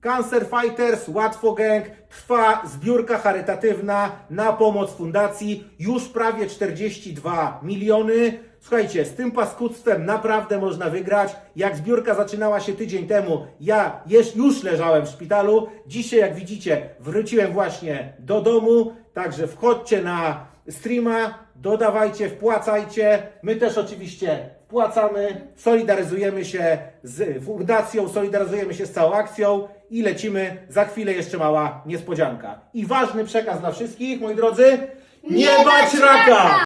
Cancer Fighters, Łatwo Gang, trwa zbiórka charytatywna na pomoc fundacji. Już prawie 42 miliony. Słuchajcie, z tym paskudztwem naprawdę można wygrać. Jak zbiórka zaczynała się tydzień temu, ja już leżałem w szpitalu. Dzisiaj, jak widzicie, wróciłem właśnie do domu. Także wchodźcie na streama, dodawajcie, wpłacajcie. My też oczywiście wpłacamy, solidaryzujemy się z fundacją, solidaryzujemy się z całą akcją i lecimy. Za chwilę jeszcze mała niespodzianka. I ważny przekaz dla wszystkich, moi drodzy. Nie bać raka!